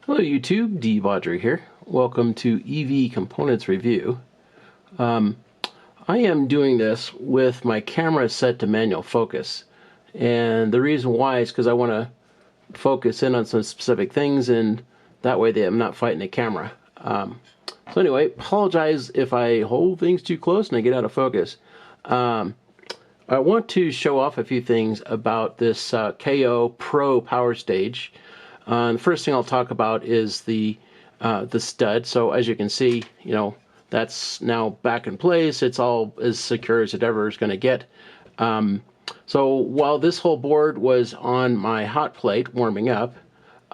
Hello YouTube, De-bodgery here. Welcome to EV Components Review. I am doing this with my camera set to manual focus. And the reason why is because I want to focus in on some specific things, and that way I'm not fighting the camera. So anyway, apologize if I hold things too close and I get out of focus. I want to show off a few things about this KO Pro power stage. The first thing I'll talk about is the stud. So as you can see, that's now back in place. It's all as secure as it ever is going to get. So while this whole board was on my hot plate warming up,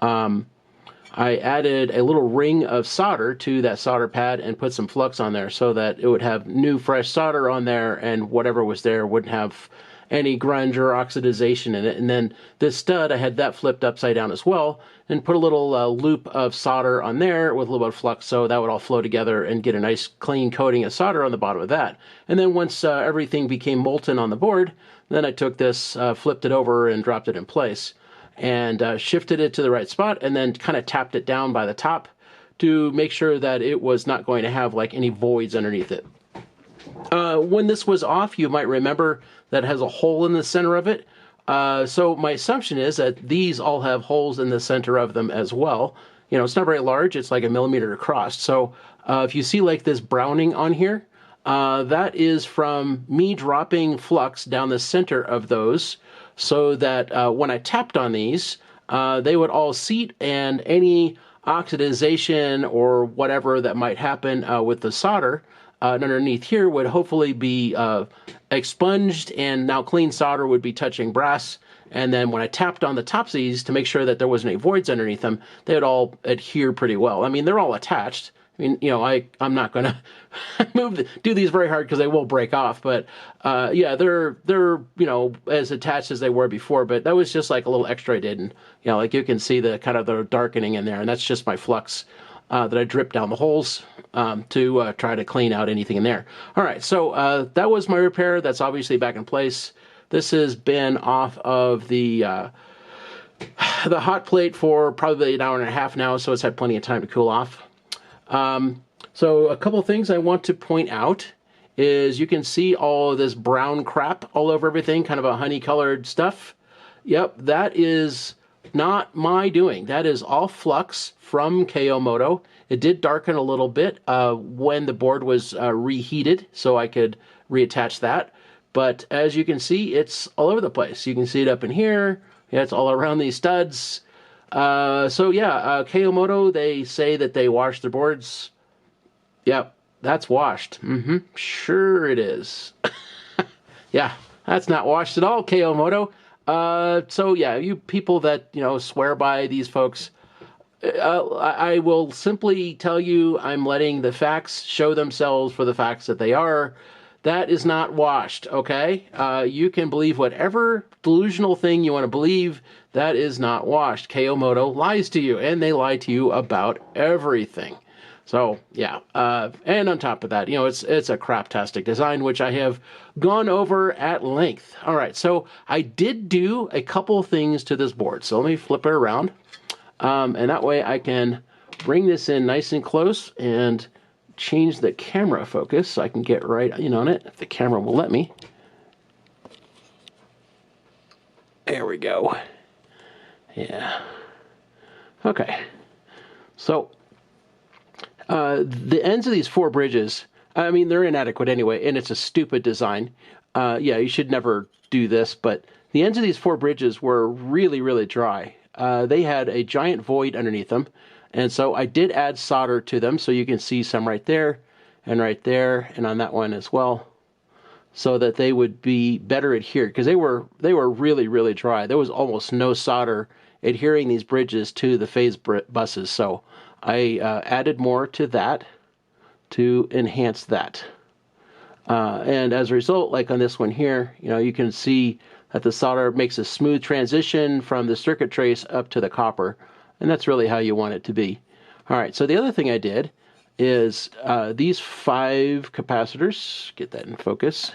I added a little ring of solder to that solder pad and put some flux on there so that it would have new fresh solder on there, and whatever was there wouldn't have any grunge or oxidization in it. And then this stud, I had that flipped upside down as well and put a little loop of solder on there with a little bit of flux, so that would all flow together and get a nice clean coating of solder on the bottom of that. And then once everything became molten on the board, then I took this, flipped it over and dropped it in place and shifted it to the right spot, and then kind of tapped it down by the top to make sure that it was not going to have like any voids underneath it. When this was off, you might remember that it has a hole in the center of it. So my assumption is that these all have holes in the center of them as well. It's not very large. It's like 1 millimeter across. So if you see like this browning on here, that is from me dropping flux down the center of those, so that when I tapped on these, they would all seat, and any oxidization or whatever that might happen with the solder underneath here would hopefully be expunged, and now clean solder would be touching brass. And then when I tapped on the tops of these to make sure that there wasn't any voids underneath them, they would all adhere pretty well. I mean, they're all attached. I mean, I'm not going to do these very hard because they will break off. But yeah, they're as attached as they were before. But that was just like a little extra I did, and like you can see the kind of the darkening in there, and that's just my flux that I dripped down the holes to try to clean out anything in there. All right, so that was my repair. That's obviously back in place. This has been off of the hot plate for probably an hour and a half now, so it's had plenty of time to cool off. So a couple of things I want to point out is you can see all of this brown crap all over everything, kind of a honey-colored stuff. Yep, that is not my doing. That is all flux from KO Moto. It did darken a little bit when the board was reheated, so I could reattach that. But as you can see, it's all over the place. You can see it up in here. Yeah, it's all around these studs. So yeah, KO Moto, they say that they wash their boards. Yep, that's washed. Sure it is. Yeah, that's not washed at all, KO Moto. So yeah, you people that, swear by these folks, I will simply tell you I'm letting the facts show themselves for the facts that they are. That is not washed, okay? You can believe whatever delusional thing you want to believe. That is not washed. KO Moto lies to you, and they lie to you about everything. So, yeah. And on top of that, it's a craptastic design, which I have gone over at length. All right, so I did do a couple things to this board. So let me flip it around. And that way I can bring this in nice and close and change the camera focus so I can get right in on it, if the camera will let me. There we go. Yeah. Okay. So the ends of these 4 bridges, I mean, they're inadequate anyway, and it's a stupid design. Yeah, you should never do this, but the ends of these 4 bridges were really, really dry. They had a giant void underneath them. And so I did add solder to them, so you can see some right there, and on that one as well, so that they would be better adhered, because they were really, really dry. There was almost no solder adhering these bridges to the phase buses, so I added more to that to enhance that. And as a result, like on this one here, you can see that the solder makes a smooth transition from the circuit trace up to the copper. And that's really how you want it to be. All right, so the other thing I did is these 5 capacitors, get that in focus.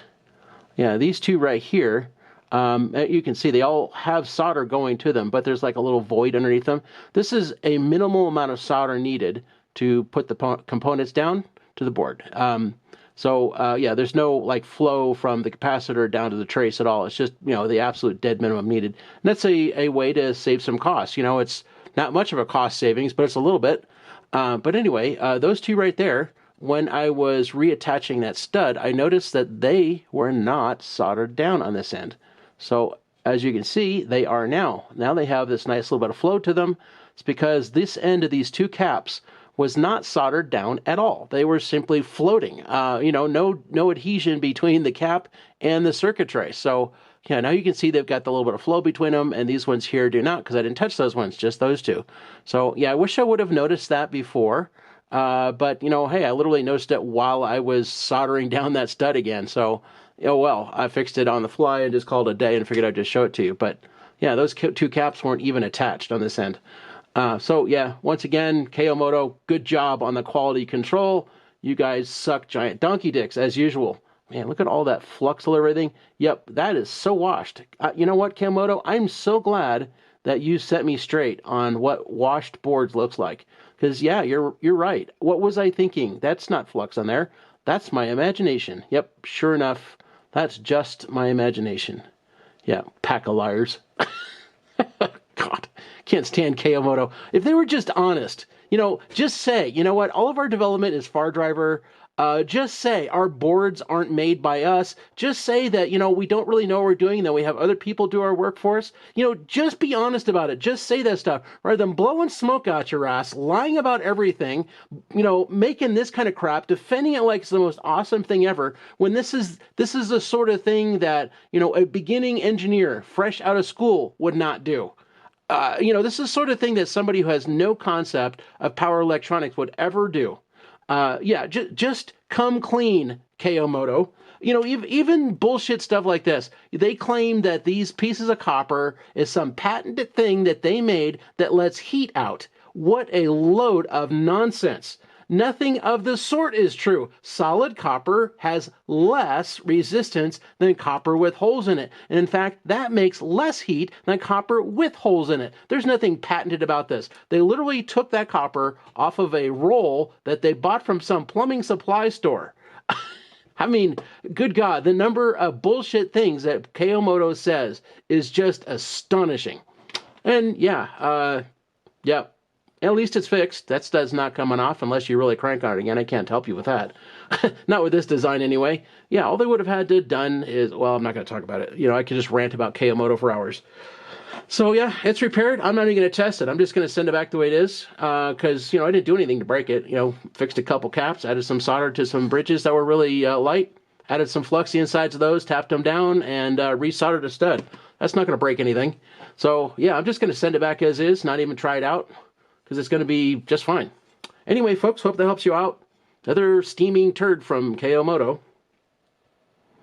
Yeah, these 2 right here, You can see they all have solder going to them, but there's like a little void underneath them. This is a minimal amount of solder needed to put the components down to the board. Yeah, there's no like flow from the capacitor down to the trace at all. It's just, the absolute dead minimum needed. And that's a way to save some costs. It's not much of a cost savings, but it's a little bit. But anyway, those two right there, when I was reattaching that stud, I noticed that they were not soldered down on this end. So as you can see, they are now. Now they have this nice little bit of flow to them. It's because this end of these two caps was not soldered down at all. They were simply floating. No adhesion between the cap and the circuit tray. So yeah, now you can see they've got the little bit of flow between them, and these ones here do not, because I didn't touch those ones, just those two. So yeah, I wish I would have noticed that before. But hey, I literally noticed it while I was soldering down that stud again. So, oh well, I fixed it on the fly and just called it a day and figured I'd just show it to you. But yeah, those two caps weren't even attached on this end. So yeah, once again, KO Moto, good job on the quality control. You guys suck giant donkey dicks as usual. Man, look at all that flux and everything. Yep, that is so washed. You know what, KO Moto? I'm so glad that you set me straight on what washed boards looks like. Because yeah, you're right. What was I thinking? That's not flux on there. That's my imagination. Yep, sure enough, that's just my imagination. Yeah, pack of liars. God, can't stand KO Moto. If they were just honest, just say, you know what, all of our development is Far Driver. Just say our boards aren't made by us. Just say that, we don't really know what we're doing, that we have other people do our work for us. Just be honest about it. Just say that stuff rather than blowing smoke out your ass, lying about everything, making this kind of crap, defending it like it's the most awesome thing ever, when this is the sort of thing that, a beginning engineer fresh out of school would not do. This is the sort of thing that somebody who has no concept of power electronics would ever do. Just come clean, KO Moto. Even bullshit stuff like this. They claim that these pieces of copper is some patented thing that they made that lets heat out. What a load of nonsense. Nothing of the sort is true. Solid copper has less resistance than copper with holes in it. And in fact, that makes less heat than copper with holes in it. There's nothing patented about this. They literally took that copper off of a roll that they bought from some plumbing supply store. I mean, good God, the number of bullshit things that KO Moto says is just astonishing. And yeah. At least it's fixed. That stud's not coming off unless you really crank on it again. I can't help you with that. Not with this design anyway. Yeah, all they would have had to done is, well, I'm not going to talk about it. I could just rant about KO Moto for hours. So yeah, it's repaired. I'm not even going to test it. I'm just going to send it back the way it is. Because, I didn't do anything to break it. Fixed a couple caps, added some solder to some bridges that were really light, added some flux to the insides of those, tapped them down, and resoldered a stud. That's not going to break anything. So yeah, I'm just going to send it back as is, not even try it out, because it's going to be just fine. Anyway, folks, hope that helps you out. Another steaming turd from KO Moto.